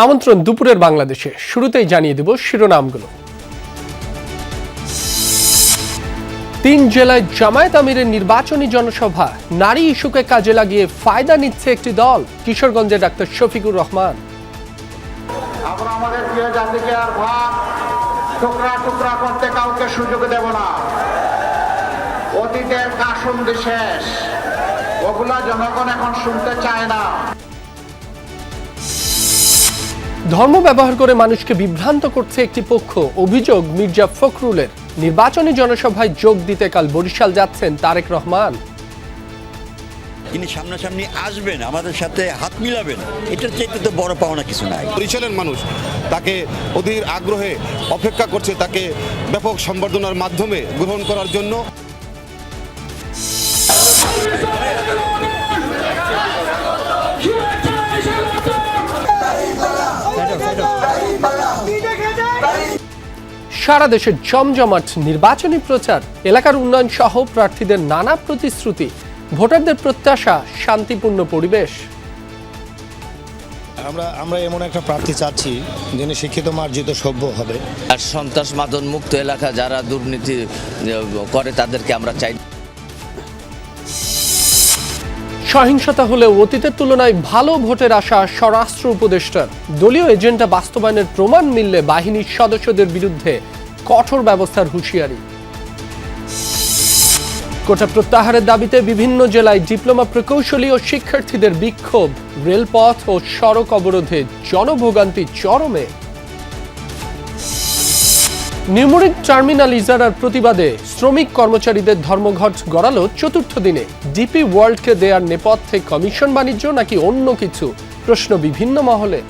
আমন্ত্রণ দুপুরের বাংলাদেশে। শুরুতেই জানিয়ে দেব শিরোনামগুলো। 3 জেলায় জামায়াত আমিরের নির্বাচনী জনসভা, নারী ইস্যুকে কাজে লাগিয়ে ফায়দা নিচ্ছে একটি দল। কিশোরগঞ্জে ডাক্তার শফিকুর রহমান। আমরা আমাদের প্রিয় জাতিকে আর ভাগ টুকরা টুকরা করতে কাউকে সুযোগ দেব না। অতীতের কাশুন্দি শেষ, ওগুলা জনগণ এখন শুনতে চায় না। ধর্ম ব্যবহার করে মানুষকে বিভ্রান্ত করছে একটি পক্ষ, অভিযোগ মির্জা ফখরুলের। নির্বাচনী জনসভায় যোগ দিতে কাল বরিশাল যাচ্ছেন তারেক রহমান। তিনি সামনাসামনি আসবেন, আমাদের সাথে হাত মিলাবেন, এটার চাইতে তো বড় পাওনা কিছু নাই। বরিশালের মানুষ তাকে অধীর আগ্রহে অপেক্ষা করছে, তাকে ব্যাপক সম্বর্ধনার মাধ্যমে গ্রহণ করার জন্য। সারা দেশে জমজমাট নির্বাচনী প্রচার, এলাকার উন্নয়ন সহ প্রার্থীদের নানা প্রতিশ্রুতি, ভোটারদের প্রত্যাশা শান্তিপূর্ণ পরিবেশ। আমরা এমন একটা প্রার্থী চাচ্ছি যিনি শিক্ষিত মার্জিত সভ্য হবে। আর সন্ত্রাস মাদন মুক্ত এলাকা, যারা দুর্নীতি করে তাদেরকে আমরা চাই। সহিংসতা হলেও অতীতের তুলনায় ভালো ভোটের আশা স্বরাষ্ট্র উপদেষ্টার। দলীয় এজেন্ডা বাস্তবায়নের প্রমাণ মিললে বাহিনীর সদস্যদের বিরুদ্ধে কঠোর ব্যবস্থার হুঁশিয়ারি। কোটা প্রত্যাহারের দাবিতে বিভিন্ন জেলায় ডিপ্লোমা প্রকৌশলী ও শিক্ষার্থীদের বিক্ষোভ, রেলপথ ও সড়ক অবরোধে জনভোগান্তি চরমে। নিউমরিক টার্মিনাল ইজারার প্রতিবাদে শ্রমিক কর্মচারীদের ধর্মঘট গড়ালো চতুর্থ দিনে। ডিপি ওয়ার্ল্ডকে দেয়ার নেপথ্যে কমিশন বাণিজ্য নাকি অন্য কিছু, প্রশ্ন বিভিন্ন মহলে।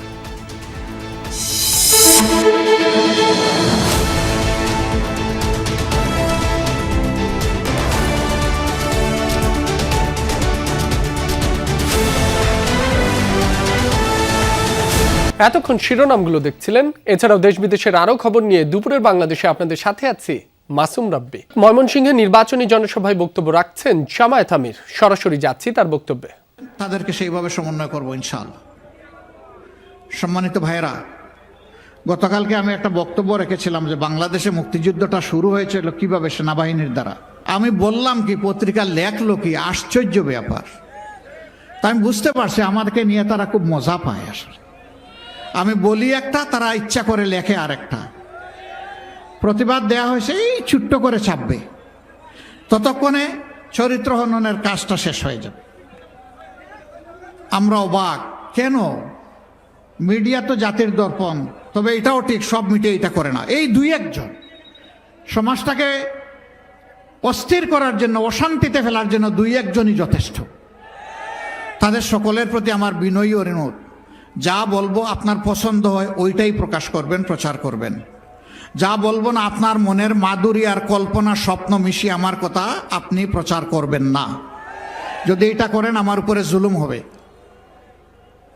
এতক্ষণ শিরোনামগুলো দেখছিলেন। এছাড়াও দেশ বিদেশের আরো খবর নিয়ে দুপুরের বাংলাদেশে আপনাদের সাথে আছি মাসুম রাব্বি। ময়মনসিংহে নির্বাচনী জনসভায় বক্তব্য রাখছেন জামায়াত আমির। সরাসরি যাচ্ছি তার বক্তব্যে। তাদেরকে সেইভাবে সমন্বয় করবো ইনশাআল্লাহ। সম্মানিত ভাইয়েরা, গতকালকে আমি একটা বক্তব্য রেখেছিলাম যে বাংলাদেশে মুক্তিযুদ্ধটা শুরু হয়েছিল কিভাবে, সেনাবাহিনীর দ্বারা। আমি বললাম কি, পত্রিকা লেখলো কি, আশ্চর্য ব্যাপার। তাই আমি বুঝতে পারছি আমাদেরকে নিয়ে তারা খুব মজা পায়। আসলে আমি বলি একটা, তারা ইচ্ছা করে লেখে আরেকটা। প্রতিবাদ দেয়া হয়েছে এই ছোট্ট করে ছাপবে, ততক্ষণে চরিত্র হননের কাজটা শেষ হয়ে যাবে। আমরা অবাক, কেন? মিডিয়া তো জাতির দর্পণ, তবে এটাও ঠিক সব মিডিয়া এটা করে না। এই দুই একজন সমাজটাকে অস্থির করার জন্য, অশান্তিতে ফেলার জন্য দুই একজনই যথেষ্ট। তাদের সকলের প্রতি আমার বিনয়ী অনুরোধ, যা বলবো আপনার পছন্দ হয় ওইটাই প্রকাশ করবেন, প্রচার করবেন। যা বলবো না, আপনার মনের মাধুরী আর কল্পনা স্বপ্ন মিশিয়ে আমার কথা আপনি প্রচার করবেন না। যদি এটা করেন আমার উপরে জুলুম হবে।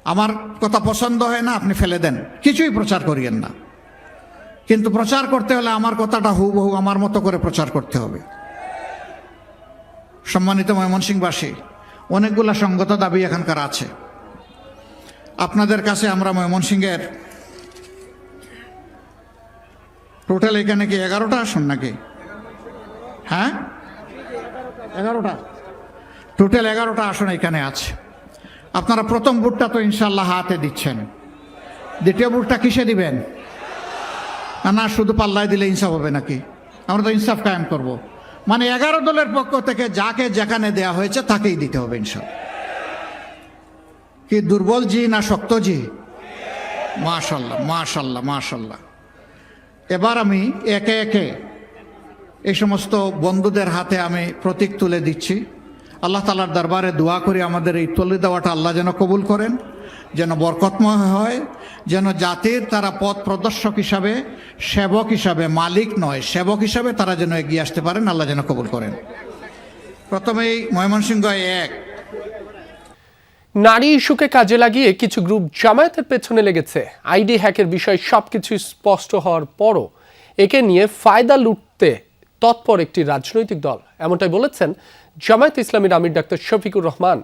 আমার কথা পছন্দ হয় না, আপনি ফেলে দেন, কিছুই প্রচার করিয়েন না। কিন্তু প্রচার করতে হলে আমার কথাটা হুবহু আমার মতো করে প্রচার করতে হবে। সম্মানিত ময়মনসিংহবাসী, অনেকগুলা সঙ্গত দাবি এখানকার আছে আপনাদের কাছে। আমরা ময়মনসিংহের টোটাল এখানে কি 11টা আসন নাকি? হ্যাঁ, 11টা, টোটাল 11টা আসন এখানে আছে। আপনারা প্রথম ভোটটা তো ইনশাল্লাহ হাতে দিচ্ছেন, দ্বিতীয় ভোটটা কিসে দিবেন? না শুধু পাল্লায় দিলে ইনসাফ হবে নাকি? আমরা তো ইনসাফ কায়েম করব। মানে 11 দলের পক্ষ থেকে যাকে যেখানে দেয়া হয়েছে তাকেই দিতে হবে ইনশাল্লাহ। কি দুর্বল জি না শক্ত জি? মাশাল্লাহ মাশাল্লাহ মাশাল্লাহ। এবার আমি একে একে এই সমস্ত বন্ধুদের হাতে আমি প্রতীক তুলে দিচ্ছি। আল্লাহ তাআলার দরবারে দোয়া করি আমাদের এই তুলে দেওয়াটা আল্লাহ যেন কবুল করেন, যেন বরকতময় হয়, যেন জাতির তারা পথ প্রদর্শক হিসাবে, সেবক হিসাবে, মালিক নয় সেবক হিসাবে তারা যেন এগিয়ে আসতে পারেন, আল্লাহ যেন কবুল করেন। প্রথমেই ময়মনসিংহ 1। নারী ইস্যুকে কাজে লাগিয়ে কিছু গ্রুপ জামায়াতের পেছনে লেগেছে। আইডি হ্যাকের বিষয় সবকিছু স্পষ্ট হওয়ার পরও একে নিয়ে ফায়দা লুটতে তৎপর একটি রাজনৈতিক দল, এমনটাই বলেছেন জামায়াতে ইসলামীর আমির ডাক্তার শফিকুর রহমান।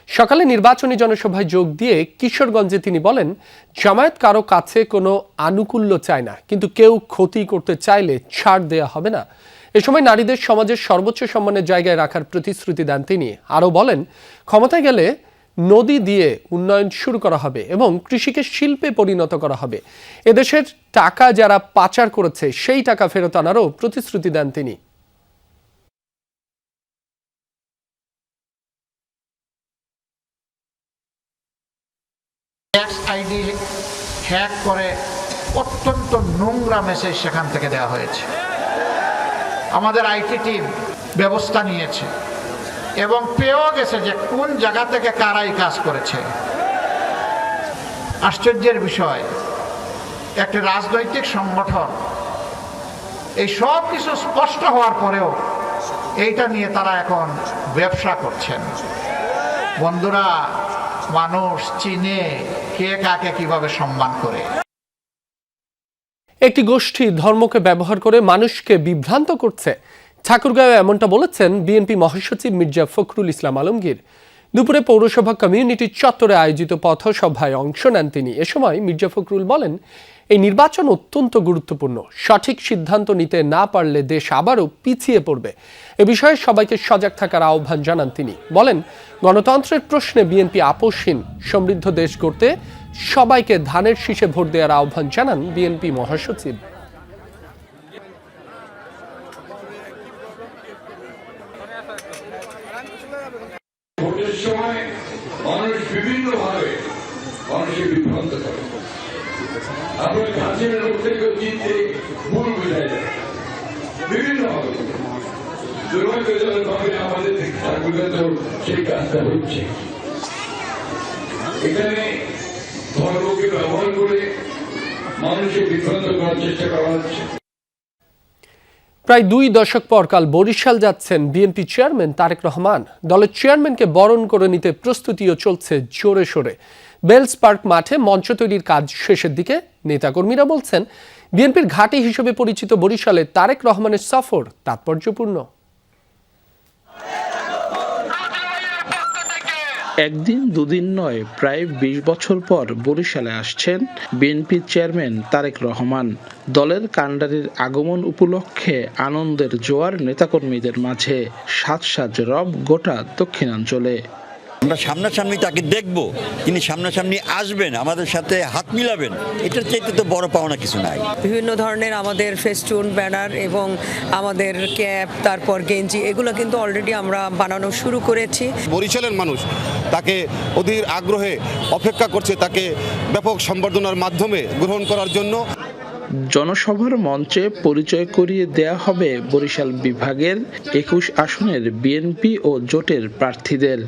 সকালে নির্বাচনী জনসভায় যোগ দিয়ে কিশোরগঞ্জে তিনি বলেন, জামায়াত কারো কাছে কোনো আনুকূল্য চায় না, কিন্তু কেউ ক্ষতি করতে চাইলে ছাড় দেয়া হবে না। এ সময় নারীদের সমাজের সর্বোচ্চ সম্মানের জায়গায় রাখার প্রতিশ্রুতি দেন তিনি। আরও বলেন, ক্ষমতায় গেলে নদী দিয়ে উন্নয়ন শুরু করা হবে এবং কৃষিকে শিল্পে পরিণত করা হবে। এদেশের টাকা যারা পাচার করেছে সেই টাকা ফেরত আনারও প্রতিশ্রুতি দেন তিনি। ট্যাক্স আইডি হ্যাক করে অত্যন্ত নোংরা মেসেজ সেখান থেকে দেওয়া হয়েছে। আমাদের আইটি টিম ব্যবস্থা নিয়েছে এবং পেয়েও গেছে যে কোন জায়গা থেকে কারা এই কাজ করেছে। আশ্চর্যের বিষয়, একটি রাজনৈতিক সংগঠন এই সব কিছু স্পষ্ট হওয়ার পরেও এইটা নিয়ে তারা এখন ব্যবসা করছেন। বন্ধুরা, মানুষ চিনে কে কাকে কিভাবে সম্মান করে। একটি গোষ্ঠী ধর্মকে ব্যবহার করে মানুষকে বিভ্রান্ত করছে, ঠাকুরগাঁও এমনটা বলেছেন বিএনপি মহাসচিব মির্জা ফখরুল ইসলাম আলমগীর। দুপুরে পৌরসভা কমিউনিটি চত্বরে আয়োজিত পথসভায় অংশ নেন তিনি। এ সময় মির্জা ফখরুল বলেন, এই নির্বাচন অত্যন্ত গুরুত্বপূর্ণ। সঠিক সিদ্ধান্ত নিতে না পারলে দেশ আবারও পিছিয়ে পড়বে। এ বিষয়ে সবাইকে সজাগ থাকার আহ্বান জানান তিনি। বলেন, গণতন্ত্রের প্রশ্নে বিএনপি আপোষহীন। সমৃদ্ধ দেশ গড়তে সবাইকে ধানের শীষে ভোট দেওয়ার আহ্বান জানান বিএনপি মহাসচিব। ভোটের সময় মানুষ বিভিন্নভাবে মানুষের বিভ্রান্ত করে। আপনার কাছের লোক থেকে জিততে ভুল বোঝায় যায় বিভিন্নভাবে। দুর্ভাগ্যজনকভাবে আমাদের ঠাকুরগাঁও সেই কাজটা হচ্ছে। এখানে ধর্মকে ব্যবহার করে মানুষকে বিভ্রান্ত করার চেষ্টা করা হচ্ছে। প্রায় 2 দশক পর কাল বরিশাল যাচ্ছেন বিএনপি চেয়ারম্যান তারেক রহমান। দলের চেয়ারম্যানকে বরণ করে নিতে প্রস্তুতিও চলছে জোরে সোরে। বেলস পার্ক মাঠে মঞ্চ তৈরির কাজ শেষের দিকে। নেতাকর্মীরা বলছেন, বিএনপির ঘাঁটি হিসেবে পরিচিত বরিশালে তারেক রহমানের সফর তাৎপর্যপূর্ণ। একদিন দুদিন নয়, প্রায় 20 বছর পর বরিশালে আসছেন বিএনপি চেয়ারম্যান তারেক রহমান। দলের কাণ্ডারির আগমন উপলক্ষে আনন্দের জোয়ার নেতাকর্মীদের মাঝে। সাজ রব গোটা দক্ষিণাঞ্চলে। আমরা সামনাসামনি তাকে দেখব, তিনি সামনাসামনি আসবেন, আমাদের সাথে হাত মিলাবেন, এটার চাইতে তো বড় পাওনা কিছু নাই। বিভিন্ন ধরনের আমাদের ফেস্টুন, ব্যানার এবং আমাদের ক্যাপ, তারপর গেঞ্জি, এগুলো কিন্তু অলরেডি আমরা বানানো শুরু করেছি। বরিশালের মানুষ তাকে অধীর আগ্রহে অপেক্ষা করছে, তাকে ব্যাপক সম্বর্ধনার মাধ্যমে গ্রহণ করার জন্য। জনসভার মঞ্চে পরিচয় করিয়ে দেয়া হবে বরিশাল বিভাগের 21 আসনের বিএনপি ও জোটের প্রার্থীদের।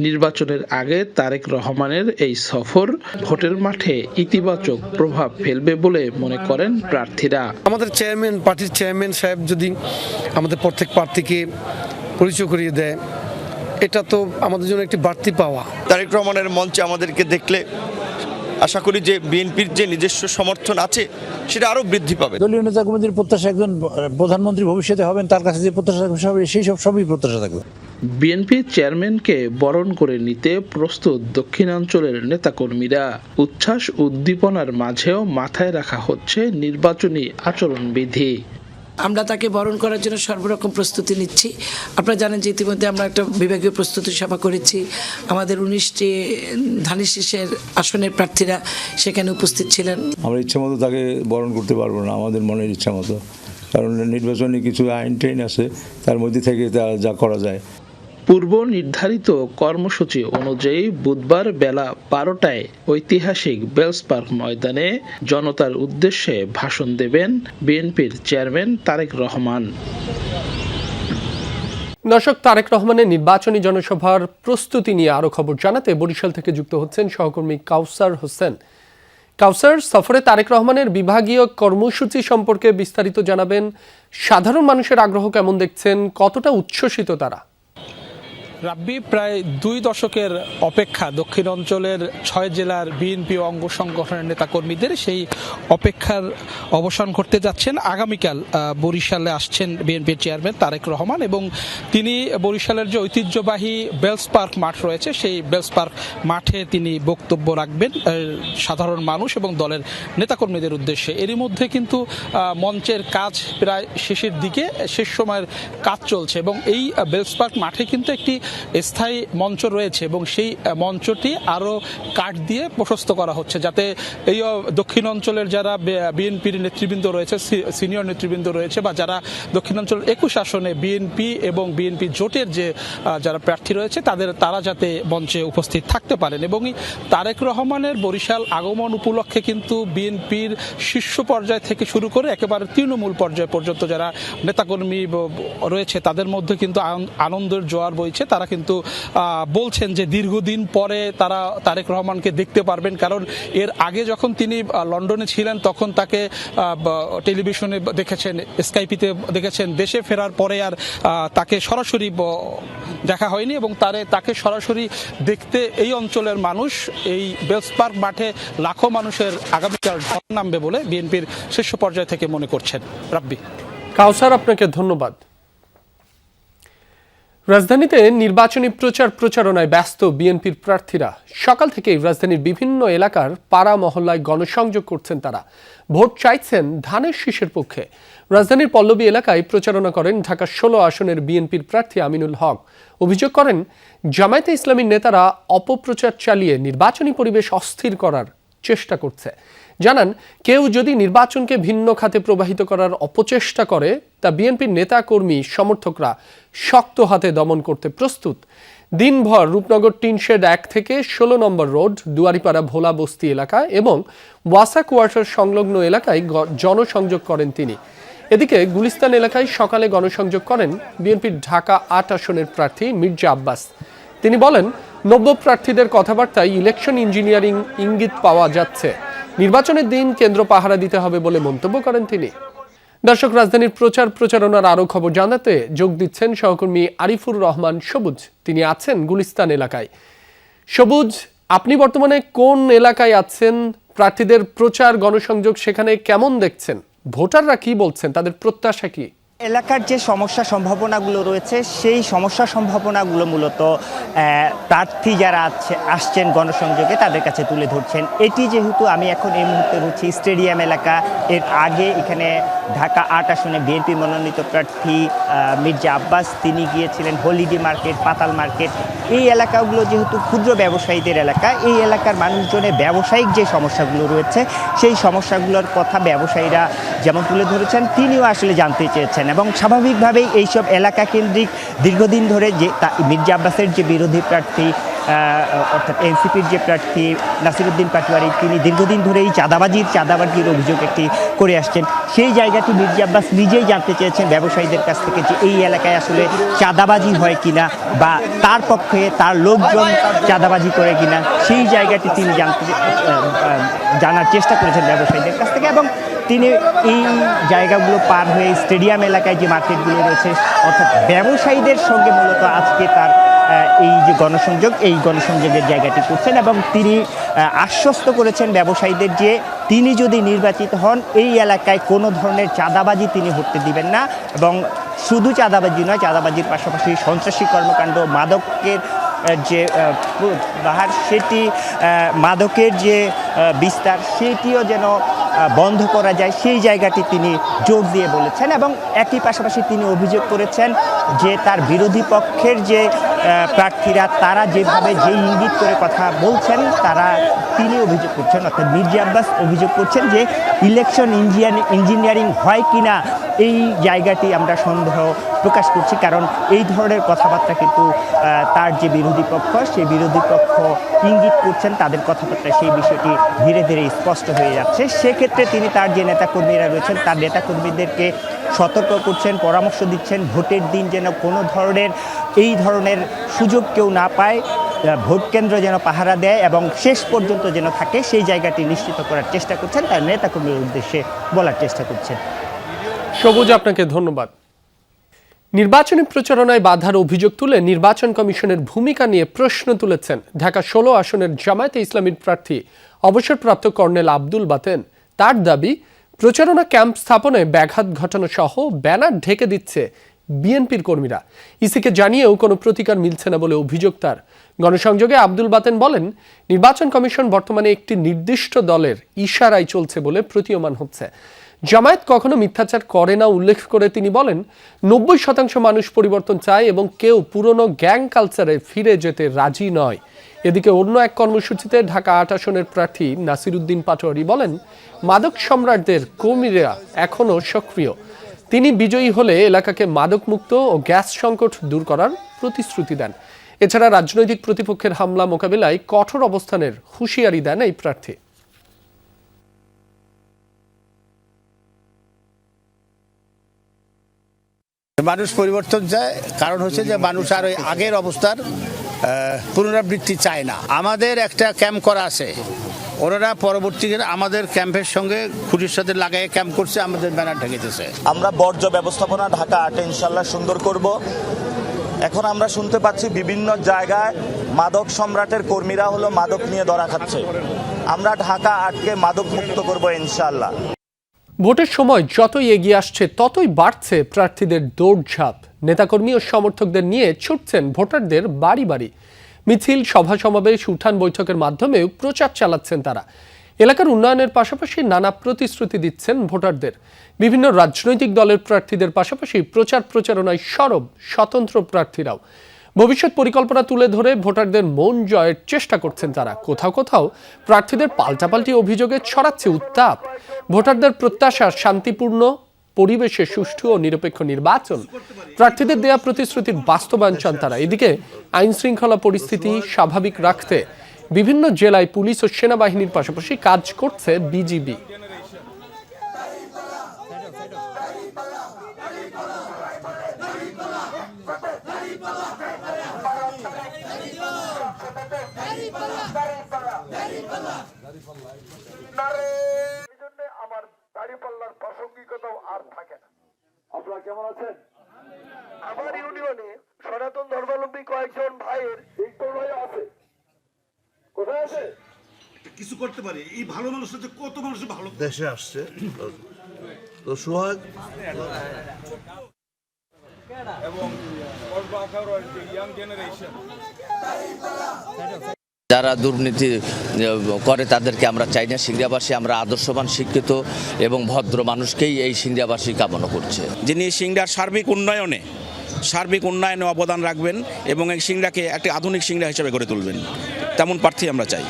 নির্বাচনের আগে তারেক রহমানের এই সফর ভোটের মাঠে ইতিবাচক প্রভাব ফেলবে বলে মনে করেন প্রার্থীরা। আমাদের পার্টির চেয়ারম্যান সাহেব যদি আমাদের প্রত্যেক প্রার্থীকে পরিচয় করিয়ে দেয়, এটা তো আমাদের জন্য একটি বাড়তি পাওয়া। তারেক রহমানের মঞ্চে আমাদেরকে দেখলে আশা করি যে বিএনপির যে নিজস্ব সমর্থন আছে সেটা আরো বৃদ্ধি পাবে। দলীয় নেতা কর্মীদের প্রত্যাশা, একজন প্রধানমন্ত্রী ভবিষ্যতে হবেন, তার কাছে যে প্রত্যাশা হবে সেই সবই প্রত্যাশা থাকবে। বিএনপি চেয়ারম্যানকে বরণ করে নিতে প্রস্তুত দক্ষিণাঞ্চলের নেতাকর্মীরা। উচ্ছ্বাস উদ্দীপনার মাঝেও মাথায় রাখা হচ্ছে নির্বাচনী আচরণবিধি। আমরা তাকে বরণ করার জন্য সর্বরকম প্রস্তুতি নিচ্ছি। আপনারা জানেন যে ইতিমধ্যে আমরা একটা বিভাগীয় প্রস্তুতি সভা করেছি। আমাদের 19টি ধানের শীষের আসনের প্রার্থীরা সেখানে উপস্থিত ছিলেন। আমরা ইচ্ছা মতো তাকে বরণ করতে পারবো না, আমাদের মনের ইচ্ছা মতো, কারণ নির্বাচনী কিছু আইন টাইন আছে, তার মধ্যে থেকে যা করা যায়। পূর্ব নির্ধারিত কর্মসূচি অনুযায়ী বুধবার বেলা 12টায় ঐতিহাসিক বেলস পার্ক ময়দানে জনতার উদ্দেশ্যে ভাষণ দেবেন বিএনপির চেয়ারম্যান তারেক রহমান। দর্শক, তারেক রহমানের নির্বাচনী জনসভার প্রস্তুতি নিয়ে আরো খবর জানাতে বরিশাল থেকে যুক্ত হচ্ছেন সহকর্মী কাউসার হোসেন। কাউসার, সফরে তারেক রহমানের বিভাগীয় কর্মসূচি সম্পর্কে বিস্তারিত জানাবেন। সাধারণ মানুষের আগ্রহ কেমন দেখছেন, কতটা উচ্ছ্বসিত তারা? রাব্বি, প্রায় 2 দশকের অপেক্ষা দক্ষিণ অঞ্চলের 6 জেলার বিএনপি অঙ্গ সংগঠনের নেতাকর্মীদের, সেই অপেক্ষার অবসান করতে যাচ্ছেন। আগামীকাল বরিশালে আসছেন বিএনপির চেয়ারম্যান তারেক রহমান এবং তিনি বরিশালের যে ঐতিহ্যবাহী বেলস পার্ক মাঠ রয়েছে সেই বেলস পার্ক মাঠে তিনি বক্তব্য রাখবেন সাধারণ মানুষ এবং দলের নেতাকর্মীদের উদ্দেশ্যে। এরই মধ্যে কিন্তু মঞ্চের কাজ প্রায় শেষের দিকে, শেষ সময়ের কাজ চলছে এবং এই বেলস পার্ক মাঠে কিন্তু একটি স্থায়ী মঞ্চ রয়েছে এবং সেই মঞ্চটি আরও কাঠ দিয়ে প্রশস্ত করা হচ্ছে, যাতে এই দক্ষিণ অঞ্চলের যারা বিএনপির নেতৃবৃন্দ রয়েছে, সিনিয়র নেতৃবৃন্দ রয়েছে বা যারা দক্ষিণাঞ্চলের 21 আসনে বিএনপি এবং বিএনপি জোটের যে যারা প্রার্থী রয়েছে তারা যাতে মঞ্চে উপস্থিত থাকতে পারেন। এবং তারেক রহমানের বরিশাল আগমন উপলক্ষে কিন্তু বিএনপির শীর্ষ পর্যায় থেকে শুরু করে একেবারে তৃণমূল পর্যায় পর্যন্ত যারা নেতাকর্মী রয়েছে তাদের মধ্যে কিন্তু আনন্দের জোয়ার বইছে। তারা কিন্তু বলছেন যে দীর্ঘদিন পরে তারা তারেক রহমানকে দেখতে পারবেন, কারণ এর আগে যখন তিনি লন্ডনে ছিলেন তখন তাকে টেলিভিশনে দেখেছেন, স্কাইপিতে দেখেছেন, দেশে ফেরার পরে আর তাকে সরাসরি দেখা হয়নি এবং তাকে সরাসরি দেখতে এই অঞ্চলের মানুষ, এই বেলস পার্ক মাঠে লাখো মানুষের আগামীকাল ঢল নামবে বলে বিএনপির শীর্ষ পর্যায় থেকে মনে করছেন। রাব্বি। কাউসার, আপনাকে ধন্যবাদ। রাজধানীতে নির্বাচনী প্রচারণায় ব্যস্ত বিএনপির প্রার্থীরা। সকাল থেকেই রাজধানীর বিভিন্ন এলাকার পাড়া মহল্লায় গণসংযোগ করছেন তারা। ভোট চাইছেন ধানের শীষের পক্ষে। রাজধানীর পল্লবী এলাকায় প্রচারণা করেন ঢাকা 16 আসনের বিএনপির প্রার্থী আমিনুল হক। অভিযোগ করেন জামায়াতে ইসলামীর নেতারা অপপ্রচার চালিয়ে নির্বাচনী পরিবেশ অস্থির করার চেষ্টা করছে। জানান, কেউ যদি নির্বাচনকে ভিন্ন খাতে প্রবাহিত করার অপচেষ্টা করে তা বিএনপির নেতা কর্মী সমর্থকরা শক্ত হাতে দমন করতে প্রস্তুত। দিনভর রূপনগর টিনশেড 1 থেকে 16 নম্বর রোড, দুয়ারিপাড়া ভোলা বস্তি এলাকা এবং ওয়াসা কোয়ার্টার সংলগ্ন এলাকায় জনসংযোগ করেন তিনি। এদিকে গুলিস্তান এলাকায় সকালে গণসংযোগ করেন বিএনপির ঢাকা 8 আসনের প্রার্থী মির্জা আব্বাস। তিনি বলেন, নব্য প্রার্থীদের কথাবার্তায় ইলেকশন ইঞ্জিনিয়ারিং ইঙ্গিত পাওয়া যাচ্ছে। নির্বাচনের দিন কেন্দ্র পাহারা দিতে হবে বলে মন্তব্য করেন তিনি। দর্শক, রাজধানীর প্রচারণার আরও খবর জানাতে যোগ দিচ্ছেন সহকর্মী আরিফুর রহমান সবুজ। তিনি আছেন গুলিস্তান এলাকায়। সবুজ, আপনি বর্তমানে কোন এলাকায় আছেন? প্রার্থীদের প্রচার গণসংযোগ সেখানে কেমন দেখছেন? ভোটাররা কি বলছেন? তাদের প্রত্যাশা কি? এলাকার যে সমস্যা সম্ভাবনাগুলো রয়েছে সেই সমস্যা সম্ভাবনাগুলো মূলত প্রার্থী যারা আসছেন গণসংযোগে তাদের কাছে তুলে ধরছেন। এটি যেহেতু আমি এখন এই মুহূর্তে রয়েছি স্টেডিয়াম এলাকা, এর আগে এখানে ঢাকা 8 আসনে বিএনপি মনোনীত প্রার্থী মির্জা আব্বাস তিনি গিয়েছিলেন হলিডে মার্কেট, পাতাল মার্কেট। এই এলাকাগুলো যেহেতু ক্ষুদ্র ব্যবসায়ীদের এলাকা, এই এলাকার মানুষজনের ব্যবসায়িক যে সমস্যাগুলো রয়েছে সেই সমস্যাগুলোর কথা ব্যবসায়ীরা যেমন তুলে ধরেছেন, তিনিও আসলে জানতে চেয়েছেন। এবং স্বাভাবিকভাবেই এইসব এলাকা কেন্দ্রিক দীর্ঘদিন ধরে যে মির্জা আব্বাসের যে বিরোধী প্রার্থী অর্থাৎ এনসিপির যে প্রার্থী নাসিরউদ্দিন পাটোয়ারি, তিনি দীর্ঘদিন ধরেই চাঁদাবাজির অভিযোগ একটি করে আসছেন। সেই জায়গাটি মির্জা আব্বাস নিজেই জানতে চেয়েছেন ব্যবসায়ীদের কাছ থেকে যে এই এলাকায় আসলে চাঁদাবাজি হয় কিনা বা তার পক্ষে তার লোকজন চাঁদাবাজি করে কিনা, সেই জায়গাটি তিনি জানার চেষ্টা করেছেন ব্যবসায়ীদের কাছ থেকে। এবং তিনি এই জায়গাগুলো পার হয়ে স্টেডিয়াম এলাকায় যে মার্কেটগুলো রয়েছে অর্থাৎ ব্যবসায়ীদের সঙ্গে মূলত আজকে তার এই যে এই গণসংযোগের জায়গাটি করছেন এবং তিনি আশ্বস্ত করেছেন ব্যবসায়ীদের যে তিনি যদি নির্বাচিত হন এই এলাকায় কোনো ধরনের চাঁদাবাজি তিনি হতে দিবেন না। এবং শুধু চাঁদাবাজি নয়, চাঁদাবাজির পাশাপাশি সন্ত্রাসী কর্মকাণ্ড, মাদকের যে বাহার সেটি, মাদকের যে বিস্তার সেটিও যেন বন্ধ করা যায়, সেই জায়গাটি তিনি জোর দিয়ে বলেছেন। এবং একই পাশাপাশি তিনি অভিযোগ করেছেন যে তার বিরোধী পক্ষের যে প্রার্থীরা তারা যেভাবে যেই ইঙ্গিত করে কথা বলছেন তিনি অভিযোগ করছেন, অর্থাৎ মির্জা আব্বাস অভিযোগ করছেন যে ইলেকশন ইঞ্জিনিয়ারিং হয় কিনা এই জায়গাটি আমরা সন্দেহ প্রকাশ করছি, কারণ এই ধরনের কথাবার্তা কিন্তু তার যে বিরোধী পক্ষ সেই বিরোধী পক্ষ ইঙ্গিত করছেন তাদের কথাবার্তায় সেই বিষয়টি ধীরে ধীরে স্পষ্ট হয়ে যাচ্ছে। সেক্ষেত্রে তিনি তার যে নেতাকর্মীরা রয়েছেন তার নেতাকর্মীদেরকে সতর্ক করছেন, পরামর্শ দিচ্ছেন ভোটের দিন যেন কোনো ধরনের এই ধরনের সুযোগ কেউ না পায়, ভোট কেন্দ্র যেন পাহারা দেয় এবং শেষ পর্যন্ত যেন থাকে সেই জায়গাটি নিশ্চিত করার চেষ্টা করছেন, তার নেতাকর্মীর উদ্দেশ্যে বলার চেষ্টা করছেন। সবুজ, আপনাকে ধন্যবাদ। নির্বাচনী প্রচারণায় বাধার অভিযোগ তুলে নির্বাচন কমিশনের ভূমিকা নিয়ে প্রশ্ন তুলেছেন ঢাকা 16 আসনের জামায়াতে ইসলামীর প্রার্থী অবসরপ্রাপ্ত কর্নেল আব্দুল বাতেন। তার দাবি, প্রচারণা ক্যাম্প স্থাপনে ব্যাঘাত ঘটানো সহ ব্যানার ঢেকে দিচ্ছে বিএনপির কর্মীরা। ইসিকে জানিয়েও কোনো প্রতিকার মিলছে না বলে অভিযোগ তার। গণসংযোগে আব্দুল বাতেন বলেন, নির্বাচন কমিশন বর্তমানে একটি নির্দিষ্ট দলের ইশারায় চলছে বলে প্রতীয়মান হচ্ছে। জামায়াত কখনো মিথ্যাচার করে না উল্লেখ করে তিনি বলেন, 90% মানুষ পরিবর্তন চায় এবং কেউ পুরনো গ্যাং কালচারে ফিরে যেতে রাজি নয়। এদিকে অন্য এক কর্মসূচিতে ঢাকা 8 আসনের প্রার্থী নাসির উদ্দিন পাটোয়ারি বলেন, মাদক সম্রাটদের কর্মীরা এখনও সক্রিয়। তিনি বিজয়ী হলে এলাকাকে মাদকমুক্ত ও গ্যাস সংকট দূর করার প্রতিশ্রুতি দেন। এছাড়া রাজনৈতিক প্রতিপক্ষের হামলা মোকাবিলায় কঠোর অবস্থানের হুঁশিয়ারি দেন এই প্রার্থী। মানুষ পরিবর্তন চায়, কারণ হচ্ছে যে মানুষ আর ওই আগের অবস্থার পুনরাবৃত্তি চায় না। আমাদের একটা ক্যাম্প করা আছে, ওনারা পরবর্তীতে আমাদের ক্যাম্পের সঙ্গে খুঁটির সাথে লাগাই ক্যাম্প করছে, আমাদের ব্যানার ঢেকেতেছে। আমরা বর্জ্য ব্যবস্থাপনা ঢাকা 8 ইনশাল্লাহ সুন্দর করব। এখন আমরা শুনতে পাচ্ছি বিভিন্ন জায়গায় মাদক সম্রাটের কর্মীরা হলো মাদক নিয়ে ধরা খাচ্ছে। আমরা ঢাকা 8কে মাদক মুক্ত করব ইনশাল্লাহ। ভোটের সময় যতই এগিয়ে আসছে ততই বাড়ছে প্রার্থীদের দৌড়ঝাঁপ। নেতাকর্মী ও সমর্থকদের নিয়ে ছুটছেন ভোটারদের বাড়ি বাড়ি। মিছিল, সভা সমাবেশ, উঠান বৈঠকের মাধ্যমেও প্রচার চালাচ্ছেন তারা। এলাকার উন্নয়নের পাশাপাশি নানা প্রতিশ্রুতি দিচ্ছেন ভোটারদের। বিভিন্ন রাজনৈতিক দলের প্রার্থীদের পাশাপাশি প্রচারণায় সরব স্বতন্ত্র প্রার্থীরাও। ভবিষ্যৎ পরিকল্পনা তুলে ধরে ভোটারদের মন জয়ের চেষ্টা করছেন তারা। কোথাও কোথাও প্রার্থীদের পাল্টাপাল্টি অভিযোগে ছড়াচ্ছে উত্তাপ। ভোটারদের প্রত্যাশা শান্তিপূর্ণ পরিবেশে সুষ্ঠু ও নিরপেক্ষ নির্বাচন। প্রার্থীদের দেয়া প্রতিশ্রুতির বাস্তবায়ন চান তারা। এদিকে আইন শৃঙ্খলা পরিস্থিতি স্বাভাবিক রাখতে বিভিন্ন জেলায় পুলিশ ও সেনাবাহিনীর পাশাপাশি কাজ করছে বিজিবি। আমার দাঁড়িপাল্লার প্রাসঙ্গিকতাও আর থাকে না। আপনারা কেমন আছেন? আমার ইউনিয়নে সনাতন ধর্মাবলম্বী কয়েকজন ভাইয়ের ভাই আছে। কোথায় আছে? কিছু করতে পারে। এই ভালো মানুষটা যে কত মানুষ ভালো দেশে আসছে, তো সোহাগ এবং ইয়াং জেনারেশন যারা দুর্নীতি করে তাদেরকে আমরা চাই না। সিংড়াবাসী আমরা আদর্শবান, শিক্ষিত এবং ভদ্র মানুষকেই এই সিংড়াবাসী কামনা করছে। যিনি সিংড়ার সার্বিক উন্নয়নে অবদান রাখবেন এবং এই সিংড়াকে একটি আধুনিক সিংড়া হিসেবে গড়ে তুলবেন, তেমন প্রার্থী আমরা চাই।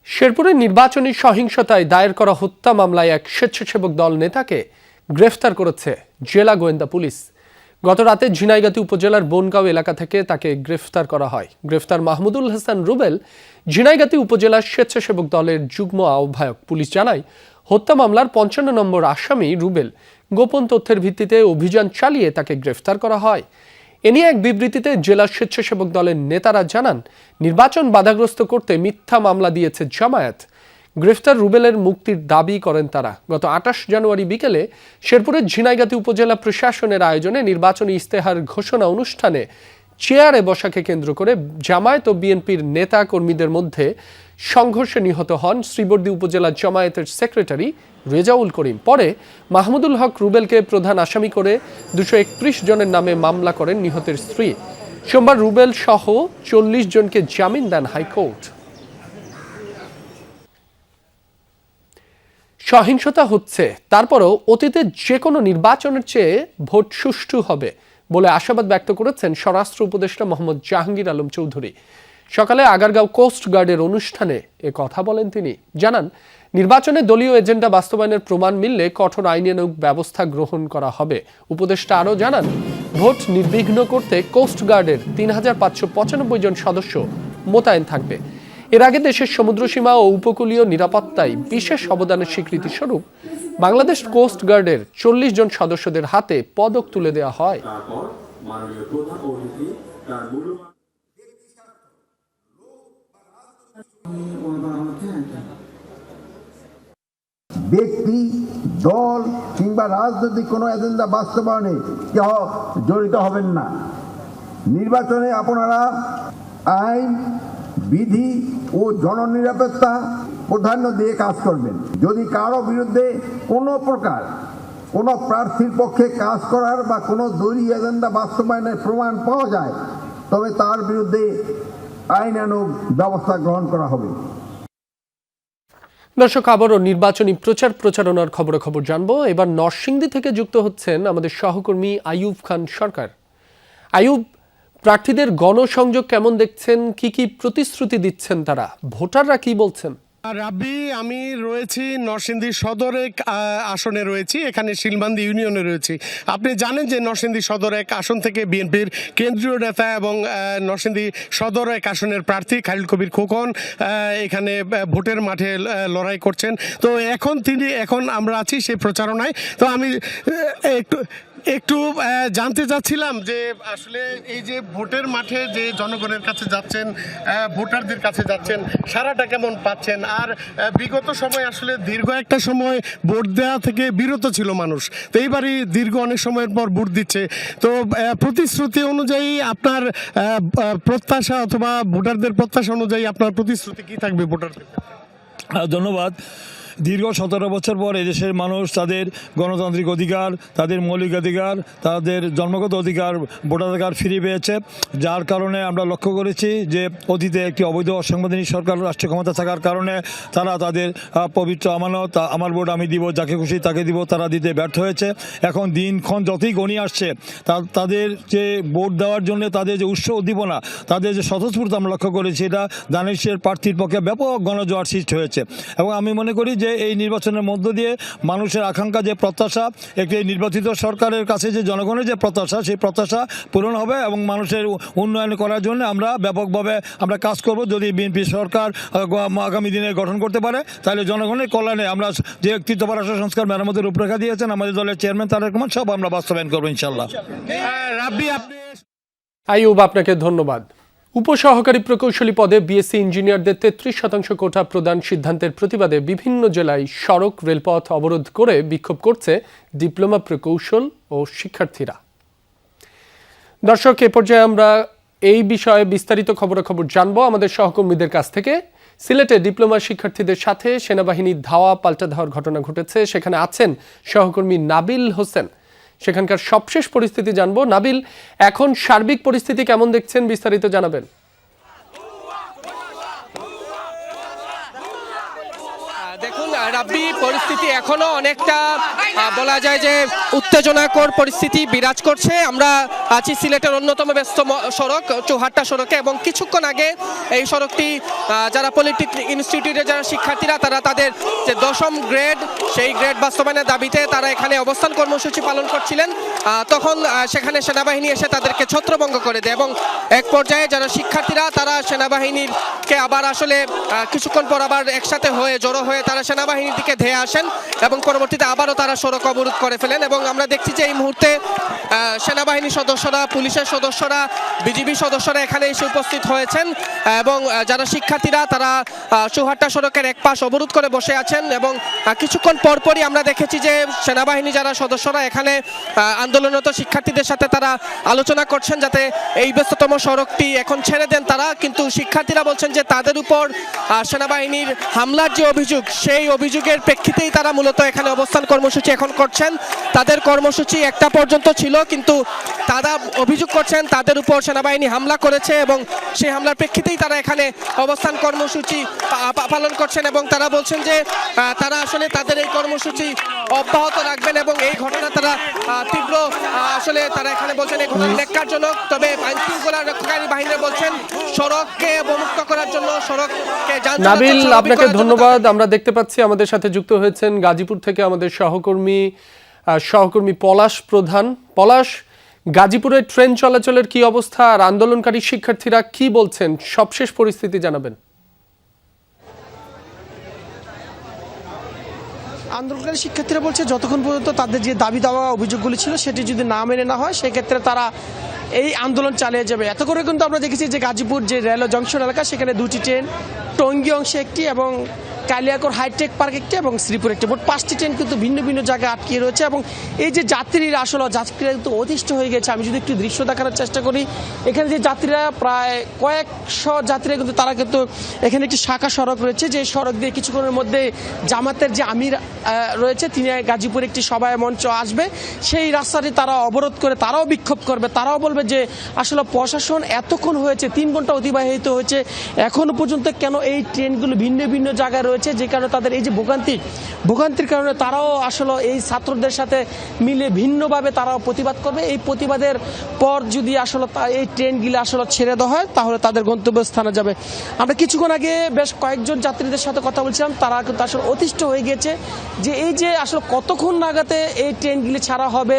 শেরপুরের নির্বাচনী সহিংসতায় দায়ের করা হত্যা মামলায় এক স্বেচ্ছাসেবক দল নেতাকে গ্রেফতার করেছে জেলা গোয়েন্দা পুলিশ। গত রাতে ঝিনাইগাতি উপজেলার বনগাঁও এলাকা থেকে তাকে গ্রেফতার করা হয়। গ্রেফতার মাহমুদুল হাসান রুবেল, ঝিনাইগাতি উপজেলার স্বেচ্ছাসেবক দলের যুগ্ম আহ্বায়ক। পুলিশ জানায়, হত্যা মামলার 55 নম্বর আসামি রুবেল। গোপন তথ্যের ভিত্তিতে অভিযান চালিয়ে তাকে গ্রেফতার করা হয়। এ নিয়ে এক বিবৃতিতে জেলা স্বেচ্ছাসেবক দলের নেতারা জানান, নির্বাচন বাধাগ্রস্ত করতে মিথ্যা মামলা দিয়েছে জামায়াত। গ্রেফতার রুবেলের মুক্তির দাবি করেন তারা। গত 28 জানুয়ারি বিকেলে শেরপুরের ঝিনাইগাতি উপজেলা প্রশাসনের আয়োজনে নির্বাচনী ইস্তেহার ঘোষণা অনুষ্ঠানে চেয়ারে বসাকে কেন্দ্র করে জামায়াত ও বিএনপির নেতা কর্মীদের মধ্যে সংঘর্ষে নিহত হন শ্রীবর্দী উপজেলা জামায়াতের সেক্রেটারি রেজাউল করিম। পরে মাহমুদুল হক রুবেলকে প্রধান আসামি করে 231 জনের নামে মামলা করেন নিহতের স্ত্রী। সোমবার রুবেল সহ 40 জনকে জামিন দেন হাইকোর্ট। সহিংসতা হচ্ছে, তারপরও অতীতে যে কোনো নির্বাচনের চেয়ে ভোট সুষ্ঠু হবে বলে আশাবাদ ব্যক্ত করেছেন স্বরাষ্ট্র উপদেষ্টা মোহাম্মদ জাহাঙ্গীর আলম চৌধুরী। সকালে আগারগাঁও কোস্ট গার্ডের অনুষ্ঠানে এ কথা বলেন তিনি। জানান, নির্বাচনে দলীয় এজেন্ডা বাস্তবায়নের প্রমাণ মিললে কঠোর আইনানুগ ব্যবস্থা গ্রহণ করা হবে। উপদেষ্টা আরও জানান, ভোট নির্বিঘ্ন করতে কোস্ট গার্ডের 3595 জন সদস্য মোতায়েন থাকবে। এর আগে দেশের সমুদ্রসীমা ও উপকূলীয় নিরাপত্তায় বিশেষ অবদানের স্বীকৃতি স্বরূপ বাংলাদেশ কোস্ট গার্ডের 40 জন সদস্যদের হাতে পদক তুলে দেওয়া হয়। ব্যক্তি দল কিংবা রাজনৈতিক কোনো এজেন্ডা বাস্তবায়নে জড়িত হবেন না। নির্বাচনে আপনারা আইন, বিধি ও জননিরাপত্তা প্রাধান্য দিয়ে কাজ করবেন। যদি কারো বিরুদ্ধে কোনো প্রকার কোনো প্রার্থীর পক্ষে কাজ করার বা কোনো দলীয় এজেন্ডা বাস্তবায়নের প্রমাণ পাওয়া যায়, তবে তার বিরুদ্ধে আইনানুগ ব্যবস্থা গ্রহণ করা হবে। দর্শক, আবারও নির্বাচনী প্রচারণার খবর জানবো। এবার নরসিংদী থেকে যুক্ত হচ্ছেন আমাদের সহকর্মী আইয়ুব খান সরকার। আইয়ুব, প্রার্থীদের গণসংযোগ কেমন দেখছেন? কি প্রতিশ্রুতি দিচ্ছেন তারা? ভোটাররা কি বলছেন? রাব্বি, আমি রয়েছি নরসিংদী সদর এক আসনে রয়েছি, এখানে শিলবান্দি ইউনিয়নে রয়েছি। আপনি জানেন যে নরসিংদী সদর এক আসন থেকে বিএনপির কেন্দ্রীয় নেতা এবং নরসিংদী সদর এক আসনের প্রার্থী খালিল কবির খোকন এখানে ভোটের মাঠে লড়াই করছেন। তো এখন আমরা আছি সেই প্রচারণায়। তো আমি একটু জানতে চাচ্ছিলাম যে আসলে এই যে ভোটের মাঠে যে জনগণের কাছে যাচ্ছেন, ভোটারদের কাছে যাচ্ছেন, সারাটা কেমন পাচ্ছেন? আর বিগত সময় আসলে দীর্ঘ একটা সময় ভোট দেওয়া থেকে বিরত ছিল মানুষ, তো এইবারই দীর্ঘ অনেক সময়ের পর ভোট দিচ্ছে। তো প্রতিশ্রুতি অনুযায়ী আপনার প্রত্যাশা অথবা ভোটারদের প্রত্যাশা অনুযায়ী আপনার প্রতিশ্রুতি কি থাকবে ভোটারদের? ধন্যবাদ। দীর্ঘ 17 বছর পর এদেশের মানুষ তাদের গণতান্ত্রিক অধিকার, তাদের মৌলিক অধিকার, তাদের জন্মগত অধিকার, ভোটাধিকার ফিরে পেয়েছে। যার কারণে আমরা লক্ষ্য করেছি যে অতীতে একটি অবৈধ অসাংবিধানিক সরকার রাষ্ট্রীয় ক্ষমতা থাকার কারণে তারা তাদের পবিত্র আমানত, আমার ভোট আমি দিব, যাকে খুশি তাকে দিব, তারা দিতে ব্যর্থ হয়েছে। এখন দিনক্ষণ যতই গণিয়ে আসছে, তাদের যে ভোট দেওয়ার জন্য তাদের যে উৎস উদ্দীপনা, তাদের যে স্বতঃস্ফূর্ত আমরা লক্ষ্য করেছি, এটা দানেশের প্রার্থীর পক্ষে ব্যাপক গণজোয়ার সৃষ্টি হয়েছে। এবং আমি মনে করি যে এই নির্বাচনের মধ্য দিয়ে মানুষের আকাঙ্ক্ষা, যে প্রত্যাশা, একটি নির্বাচিত সরকারের কাছে যে জনগণের যে প্রত্যাশা, সেই প্রত্যাশা পূরণ হবে এবং মানুষের উন্নয়ন করার জন্য আমরা ব্যাপকভাবে কাজ করব। যদি বিএনপি সরকার আগামী দিনে গঠন করতে পারে, তাহলে জনগণের কল্যাণে আমরা যে ব্যক্তিত্ব রাষ্ট্র সংস্কার মেরামতের রূপরেখা দিয়েছেন আমাদের দলের চেয়ারম্যান তারেক রহমান, সব আমরা বাস্তবায়ন করবো ইনশাল্লাহ। আইয়ুব, আপনাকে ধন্যবাদ। উপসহকারী প্রকৌশলী পদে বিএসসি ইঞ্জিনিয়ারদের 33% কোটা প্রদান সিদ্ধান্তের প্রতিবাদে বিভিন্ন জেলায় সড়ক, রেলপথ অবরোধ করে বিক্ষোভ করছে ডিপ্লোমা প্রকৌশল ও শিক্ষার্থীরা। দর্শক, এ পর্যায়ে আমরা এই বিষয়ে বিস্তারিত খবরাখবর জানবো আমাদের সহকর্মীদের কাছ থেকে। সিলেটে ডিপ্লোমা শিক্ষার্থীদের সাথে সেনাবাহিনীর ধাওয়া পাল্টা ধাওয়ার ঘটনা ঘটেছে। সেখানে আছেন সহকর্মী নাবিল হোসেন। সেখানকার সবশেষ পরিস্থিতি জানবো। নাবিল, এখন সার্বিক পরিস্থিতি কেমন দেখছেন, বিস্তারিত জানাবেন। দেখুন রাব্বি, পরিস্থিতি এখনো অনেকটা বলা যায় যে উত্তেজনাকর পরিস্থিতি বিরাজ করছে। আমরা আছি সিলেটের অন্যতম ব্যস্ত সড়ক চৌহাট্টা সড়কে, এবং কিছুক্ষণ আগে এই সড়কটি যারা পলিটেকনিক ইনস্টিটিউটের যারা শিক্ষার্থীরা তারা তাদের যে 10ম গ্রেড, সেই গ্রেড বাস্তবায়নের দাবিতে তারা এখানে অবস্থান কর্মসূচি পালন করছিলেন। তখন সেখানে সেনাবাহিনী এসে তাদেরকে ছত্রভঙ্গ করে দেয়, এবং এক পর্যায়ে যারা শিক্ষার্থীরা তারা সেনাবাহিনীকে আবার আসলে কিছুক্ষণ পর আবার একসাথে হয়ে জড়ো হয়ে তারা সেনাবাহিনীর দিকে ধেয়ে আসেন এবং পরবর্তীতে আবারও তারা সড়ক অবরোধ করে ফেলেন। এবং আমরা দেখছি যে এই মুহূর্তে সেনাবাহিনীর সদস্যরা, পুলিশের সদস্যরা, বিজিবি সদস্যরা এখানে এসে উপস্থিত হয়েছেন, এবং যারা শিক্ষার্থীরা তারা চৌহাট্টা সড়কের এক পাশ অবরোধ করে বসে আছেন। এবং কিছুক্ষণ পরপরই আমরা দেখেছি যে সেনাবাহিনী যারা সদস্যরা এখানে আন্দোলনরত শিক্ষার্থীদের সাথে তারা আলোচনা করছেন যাতে এই ব্যস্ততম সড়কটি এখন ছেড়ে দেন তারা। কিন্তু শিক্ষার্থীরা বলছেন যে তাদের উপর সেনাবাহিনীর হামলার যে অভিযোগ, সেই অভিযোগের প্রেক্ষিতেই তারা মূলত এখানে অবস্থান কর্মসূচি এখন করছেন। তাদের কর্মসূচি 1টা পর্যন্ত ছিল, কিন্তু তারা অভিযোগ করছেন তাদের উপর সেনাবাহিনী হামলা করেছে, এবং সেই হামলার প্রেক্ষিতেই তারা এখানে অবস্থান কর্মসূচি পালন করছেন। এবং তারা বলছেন যে তারা আসলে তাদের এই কর্মসূচি অব্যাহত রাখবেন, এবং এই ঘটনা তারা তীব্র আসলে তারা এখানে বলছেন এই ঘটনা ন্যাক্কারজনক। তবে আইনশৃঙ্খলা রক্ষাকারী বাহিনী বলছেন সড়ককে অবমুক্ত করার জন্য, সড়ককে নাবিল, আপনাকে ধন্যবাদ। আমরা দেখতে পাচ্ছি আমাদের সাথে যুক্ত হয়েছেন গাজীপুর থেকে আমাদের সহকর্মী পলাশ প্রধান। পলাশ, গাজীপুরের ট্রেন চলাচলের কি অবস্থা, আর আন্দোলনকারী শিক্ষার্থীরা কি বলছেন, সবশেষ পরিস্থিতি জানাবেন। আন্দোলনকারী শিক্ষার্থীরা বলছে যতক্ষণ পর্যন্ত তাদের যে দাবি দাওয়া অভিযোগগুলি ছিল সেটি যদি না মেনে না হয়, সেক্ষেত্রে তারা এই আন্দোলন চালিয়ে যাবে। এত করে কিন্তু আমরা দেখেছি যে গাজীপুর যে রেল জংশন এলাকা, সেখানে 2টি ট্রেন, টঙ্গী অংশে একটি এবং কালিয়াকৈর হাইটেক পার্ক একটি এবং শ্রীপুর একটি, মোট 5টি ট্রেন কিন্তু ভিন্ন ভিন্ন জায়গায় আটকে রয়েছে। এবং এই যে যাত্রীরা যাত্রীরা কিন্তু অতিষ্ঠ হয়ে গেছে। আমি যদি একটু দৃশ্য দেখানোর চেষ্টা করি, এখানে যে যাত্রীরা প্রায় কয়েকশো যাত্রীরা কিন্তু তারা কিন্তু এখানে একটি শাখা সড়ক রয়েছে, যে সড়ক দিয়ে কিছুক্ষণের মধ্যে জামাতের যে আমির রয়েছে তিনি গাজীপুরে একটি সভায় মঞ্চ আসবে, সেই রাস্তাটি তারা অবরোধ করে তারাও বিক্ষোভ করবে। তারাও বলবে যে আসলে প্রশাসন এতক্ষণ হয়েছে, 3 ঘন্টা অতিবাহিত হয়েছে, এখনো পর্যন্ত কেন এই ট্রেনগুলো ভিন্ন ভিন্ন জায়গায় রয়েছে, যে কারণে তাদের এই যে ভোগান্তির কারণে তারাও আসলে এই ছাত্রদের সাথে মিলে ভিন্নভাবে তারাও প্রতিবাদ করবে। এই প্রতিবাদের পর যদি আসলে এই ট্রেনগুলো আসলে ছেড়ে দেওয়া হয় তাহলে তাদের গন্তব্যস্থানে যাবে। আমরা কিছুক্ষণ আগে বেশ কয়েকজন যাত্রীদের সাথে কথা বলছিলাম, তারা কিন্তু আসলে অতিষ্ঠ হয়ে গেছে যে এই যে আসলে কতক্ষণ নাগাদে এই ট্রেনগুলি ছাড়া হবে,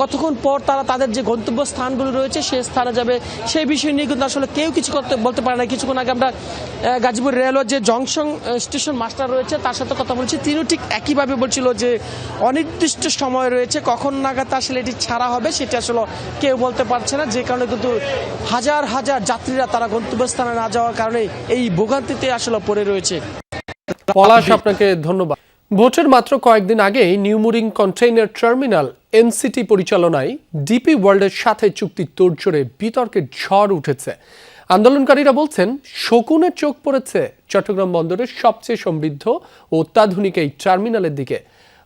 কতক্ষণ পর তারা তাদের যে গন্তব্য স্থানগুলো রয়েছে সেই স্থানে যাবে, সেই বিষয় নিয়ে কিন্তু আসলে কেউ কিছু বলতে পারে না। কিছুক্ষণ আগে আমরা গাজীপুর রেলওয়ে যে জংশন স্টেশন মাস্টার রয়েছে তার সাথে কথা বলছি, তিনিও ঠিক একইভাবে বলছিল যে অনির্দিষ্ট সময় রয়েছে, কখন নাগাদ আসলে এটি ছাড়া হবে সেটা আসলে কেউ বলতে পারছে না, যে কারণে কিন্তু হাজার হাজার যাত্রীরা তারা গন্তব্যস্থানে না যাওয়ার কারণে এই ভোগান্তিতে আসলে পড়ে রয়েছে। পলাশ, আপনাকে ধন্যবাদ। ভোটের মাত্র কয়েকদিন আগে নিউমুরিং কন্টেইনার টার্মিনাল এনসিটি পরিচালনায় ডিপি ওয়ার্ল্ডের সাথে চুক্তি তোড়জোড়ে বিতর্কের ঝড় উঠেছে। আন্দোলনকারীরা বলছেন শকুনের চোখ পড়েছে চট্টগ্রাম বন্দরের সবচেয়ে সমৃদ্ধ ও অত্যাধুনিক এই টার্মিনালের দিকে।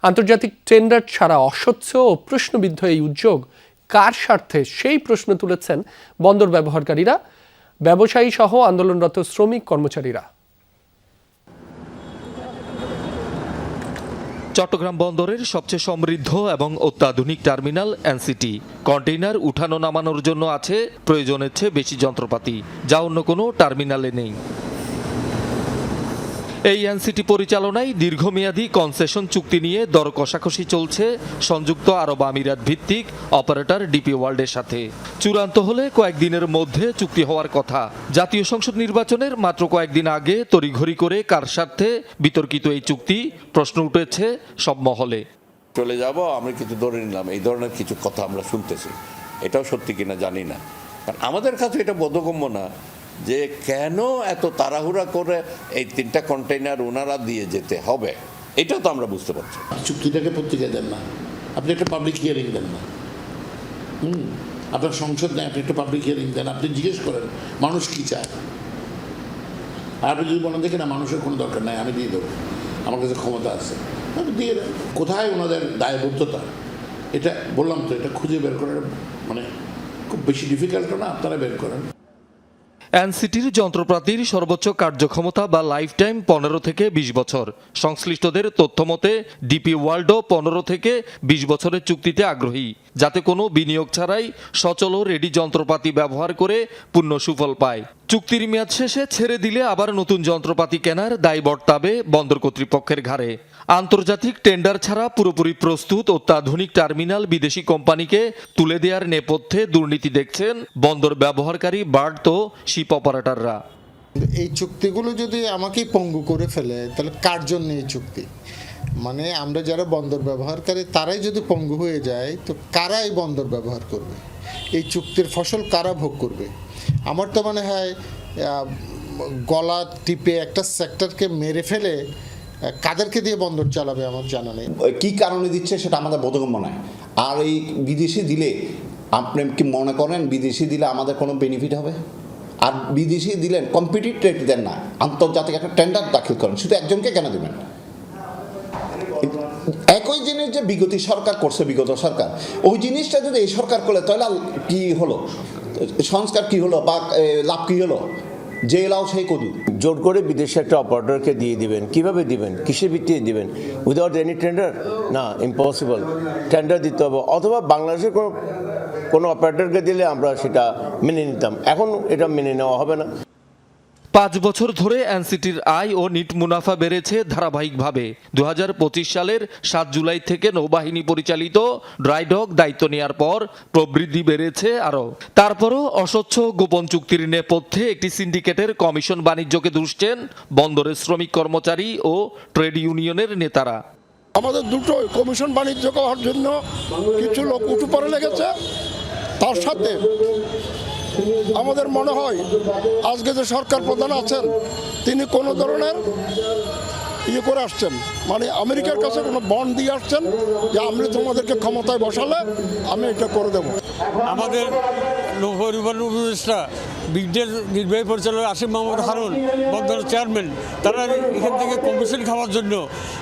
আন্তর্জাতিক টেন্ডার ছাড়া অস্বচ্ছ ও প্রশ্নবিদ্ধ এই উদ্যোগ কার স্বার্থে, সেই প্রশ্ন তুলেছেন বন্দর ব্যবহারকারীরা, ব্যবসায়ী সহ আন্দোলনরত শ্রমিক কর্মচারীরা। চট্টগ্রাম বন্দরের সবচেয়ে সমৃদ্ধ এবং অত্যাধুনিক টার্মিনাল এনসিটি কন্টেইনার উঠানো নামানোর জন্য আছে প্রয়োজনের চেয়ে বেশি যন্ত্রপাতি, যা অন্য কোনো টার্মিনালে নেই। এই এনসিটি পরিচালনায় দীর্ঘমেয়াদী কনসেশন চুক্তি নিয়ে দর কষাকষি চলছে সংযুক্ত আরব আমিরাত ভিত্তিক অপারেটর ডিপি ওয়ার্ল্ডের সাথে। চূড়ান্ত হলে কয়েকদিনের মধ্যে চুক্তি হওয়ার কথা। জাতীয় সংসদ নির্বাচনের মাত্র কয়েকদিন আগে তড়িঘড়ি করে কার স্বার্থে বিতর্কিত এই চুক্তি, প্রশ্ন উঠেছে সব মহলে। চলে যাব, আমরা কিছু ধরে নিলাম, এই ধরনের কিছু কথা আমরা শুনতেছি, এটাও সত্যি কিনা জানি না। কারণ আমাদের কাছে এটা বোধগম্য না যে কেন এত তাড়াহুড়া করে এই 3টা কন্টেইনার ওনারা দিয়ে যেতে হবে, এটাও তো আমরা বুঝতে পারছি। চুক্তিটাকে পত্রিকায় দেন না, আপনি একটা পাবলিক হিয়ারিং দেন না, আপনার সংসদ নেই, আপনি একটা পাবলিক হিয়ারিং দেন, আপনি জিজ্ঞেস করেন মানুষ কি চায়। আর আপনি যদি বলেন দেখে না মানুষের কোনো দরকার নাই, আমি দিয়ে দেবো, আমার কাছে ক্ষমতা আছে, আপনি দিয়ে দেন। কোথায় ওনাদের দায়বদ্ধতা, এটা বললাম তো, এটা খুঁজে বের করার মানে খুব বেশি ডিফিকাল্ট না, আপনারা বের করেন। এনসিটির যন্ত্রপাতির সর্বোচ্চ কার্যক্ষমতা বা লাইফ টাইম 15 থেকে 20 বছর। সংশ্লিষ্টদের তথ্য মতে ডিপি ওয়ার্ল্ডও 15 থেকে 20 বছরের চুক্তিতে আগ্রহী, যাতে কোনো বিনিয়োগ ছাড়াই সচল ও রেডি যন্ত্রপাতি ব্যবহার করে পূর্ণ সুফল পায়। চুক্তির মেয়াদ শেষে ছেড়ে দিলে আবার নতুন যন্ত্রপাতি কেনার দায় বর্তাবে বন্দর কর্তৃপক্ষের ঘাড়ে। আন্তর্জাতিক টেন্ডার ছাড়া পুরোপুরি প্রস্তুত অত্যাধুনিক টার্মিনাল বিদেশি কোম্পানিকে তুলে দেওয়ার নেপথ্যে দুর্নীতি দেখছেন বন্দর ব্যবহারকারী বার্ড ও শিপ অপারেটররা। এই চুক্তিগুলো যদি আমাকেই পঙ্গু করে ফেলে তাহলে কার জন্য এই চুক্তি? মানে আমরা যারা বন্দর ব্যবহারকারী তারাই যদি পঙ্গু হয়ে যায় তো কারা এই বন্দর ব্যবহার করবে? এই চুক্তির ফসল কারা ভোগ করবে? আমার তো মনে হয় গলা টিপে একটা সেক্টরকে মেরে ফেলে কাদেরকে দিয়ে বন্দর চালাবে আমার জানা নেই। কী কারণে দিচ্ছে সেটা আমাদের বোধগম্য নয়। আর এই বিদেশি দিলে আপনি কি মনে করেন বিদেশি দিলে আমাদের কোনো বেনিফিট হবে? আর বিদেশি দিলেন কম্পিটিটিভ রেট দেন না, আন্তর্জাতিক একটা টেন্ডার দাখিল করেন, শুধু একজনকে কেন দেবেন? একই জিনিস যে বিগত সরকার করছে, বিগত সরকার ওই জিনিসটা যদি এই সরকার করলে তাহলে কি হলো, সংস্কার কি হলো বা লাভ কি হলো? যে লাও সেই কদু। জোর করে বিদেশে একটা অপারেটরকে দিয়ে দিবেন, কিভাবে দিবেন, কিসের ভিত্তিতে দিবেন? Without any tender? না, ইম্পসিবল। টেন্ডার দিতে হবে, অথবা বাংলাদেশের কোনো অপারেটরকে দিলে আমরা সেটা মেনে নিতাম। এখন এটা মেনে নেওয়া হবে না। 5 বছর ধরে এনসিটির আয় ও নিট মুনাফা বেড়েছে ধারাবাহিকভাবে। 2025 সালের 7 জুলাই থেকে নৌবাহিনী পরিচালিত ড্রাইডক দায়িত্ব নেওয়ার পর প্রবৃদ্ধি বেড়েছে আরও। তারপরও অস্বচ্ছ গোপন চুক্তির নেপথ্যে একটি সিন্ডিকেটের কমিশন বাণিজ্যকে দুষছেন বন্দরের শ্রমিক কর্মচারী ও ট্রেড ইউনিয়নের নেতারা। আমাদের দুটো কমিশন বাণিজ্য করার জন্য কিছু লোক উঠু পড়ে লেগেছে, তার সাথে আমাদের মনে হয় আজকে যে সরকার প্রধান আছেন তিনি কোনো ধরনের ইয়ে করে আসছেন, মানে আমেরিকার কাছে কোনো বন্ড দিয়ে আসছেন যে আমি তোমাদেরকে ক্ষমতায় বসালে আমি এটা করে দেবো। আমাদের পরিবহন উপদেষ্টা ব্রিগেডিয়ার নির্বাহী পরিচালক আসিফ মাহমুদ হারুন বন্দরের চেয়ারম্যান, তারা এখান থেকে কমিশন খাওয়ার জন্য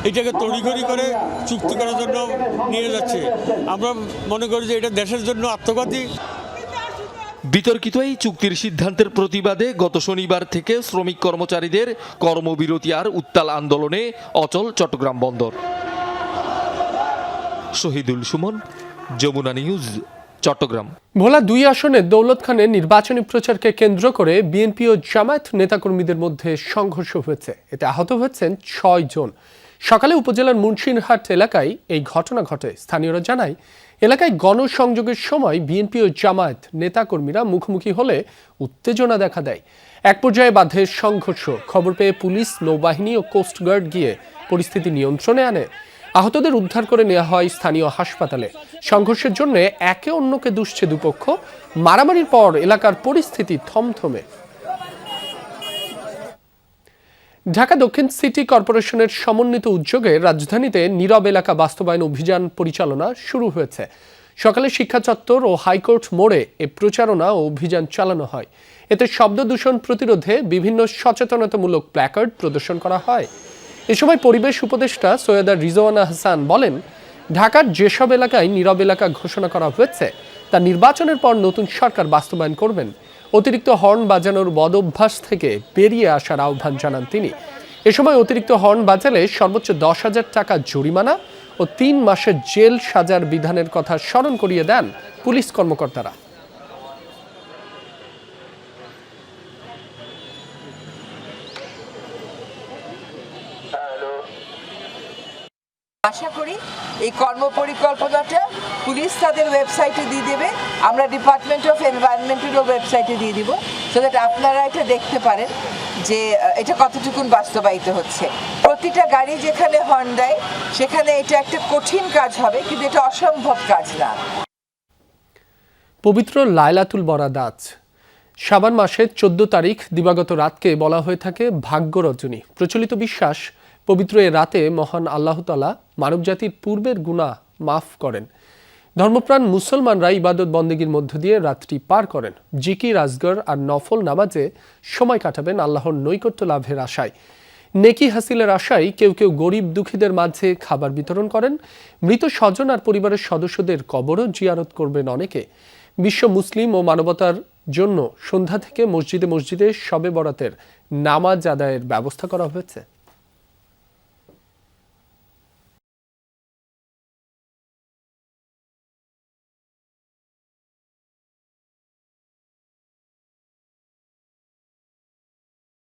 এটাকে তড়িঘড়ি করে চুক্তি করার জন্য নিয়ে যাচ্ছে। আমরা মনে করি যে এটা দেশের জন্য আত্মঘাতী। বিতর্কিত এই চুক্তির সিদ্ধান্তের প্রতিবাদে গত শনিবার থেকে শ্রমিক কর্মচারীদের কর্মবিরতি আর উত্তাল আন্দোলনে অচল চট্টগ্রাম বন্দর। শহীদুল সুমন, যমুনা নিউজ, চট্টগ্রাম। ভোলা 2 আসনে দৌলত খানের নির্বাচনী প্রচারকে কেন্দ্র করে বিএনপি ও জামায়াত নেতাকর্মীদের মধ্যে সংঘর্ষ হয়েছে। এতে আহত হয়েছেন 6 জন। সকালে উপজেলার মুন্সিরহাট এলাকায় এই ঘটনা ঘটে। স্থানীয়রা জানায়, এলাকায় গণসংযোগের সময় বিএনপি ও জামায়াত নেতাকর্মীরা মুখোমুখি হলে উত্তেজনা দেখা দেয়। এক পর্যায়ে বাধে সংঘর্ষ। খবর পেয়ে পুলিশ, নৌবাহিনী ও কোস্টগার্ড গিয়ে পরিস্থিতি নিয়ন্ত্রণে আনে। আহতদের উদ্ধার করে নেওয়া হয় স্থানীয় হাসপাতালে। সংঘর্ষের জন্য একে অন্যকে দুষছে দুপক্ষ। মারামারির পর এলাকার পরিস্থিতি থমথমে। ঢাকা দক্ষিণ সিটি কর্পোরেশনের সমন্বিত উদ্যোগে রাজধানীতে নীরব এলাকা বাস্তবায়ন অভিযান পরিচালনা শুরু হয়েছে। সকালে শিক্ষা চত্বর ও হাইকোর্ট মোড়ে এ প্রচারণা ও অভিযান চালানো হয়। এতে শব্দ দূষণ প্রতিরোধে বিভিন্ন সচেতনতামূলক প্ল্যাকার্ড প্রদর্শন করা হয়। এ সময় পরিবেশ উপদেষ্টা সৈয়দা রিজওয়ানা হাসান বলেন, ঢাকার যেসব এলাকায় নীরব এলাকা ঘোষণা করা হয়েছে তা নির্বাচনের পর নতুন সরকার বাস্তবায়ন করবেন। অতিরিক্ত হর্ন বাজানোর বদঅভ্যাস থেকে বেরিয়ে আসার আহ্বান জানান তিনি। এ সময় অতিরিক্ত হর্ন বাজালে সর্বোচ্চ 10,000 টাকা জরিমানা ও 3 মাসের জেল সাজার বিধানের কথা স্মরণ করিয়ে দেন পুলিশ কর্মকর্তারা। আশা করি এই কর্মপরিকল্পনাটা পুলিশ তাদের ওয়েবসাইটে দিয়ে দেবে, আমরা ডিপার্টমেন্ট অফ এনভায়রনমেন্টেরও ওয়েবসাইটে দিয়ে দিব, সো দ্যাট আপনারা এটা দেখতে পারেন যে এটা কতটুকুন বাস্তবায়িত হচ্ছে। প্রতিটা গাড়ি যেখানে হর্ন দেয় সেখানে এটা একটা কঠিন কাজ হবে, কিন্তু এটা অসম্ভব কাজ না। পবিত্র লাইলাতুল বরাদাত শাবান মাসের 14 তারিখ দিবাগত রাতকে বলা হয়ে থাকে ভাগ্য রজনী। প্রচলিত বিশ্বাস, পবিত্র এ রাতে মহান আল্লাহ তাআলা মানবজাতির পূর্বের গুনাহ মাফ করেন। ধর্মপ্রাণ মুসলমানরা ইবাদত বন্দেগীর মধ্য দিয়ে রাত্রি পার করেন। জিকির, আজগর আর নফল নামাজে সময় কাটাবেন আল্লাহর নৈকট্য লাভের আশায়। নেকি হাসিলের আশায় কেউ কেউ গরিব দুঃখীদের মাঝে খাবার বিতরণ করেন। মৃত স্বজন আর পরিবারের সদস্যদের কবরও জিয়ারত করবেন অনেকে। বিশ্ব মুসলিম ও মানবতার জন্য সন্ধ্যা থেকে মসজিদে মসজিদে শবে বরাতের নামাজ আদায়ের ব্যবস্থা করা হয়েছে।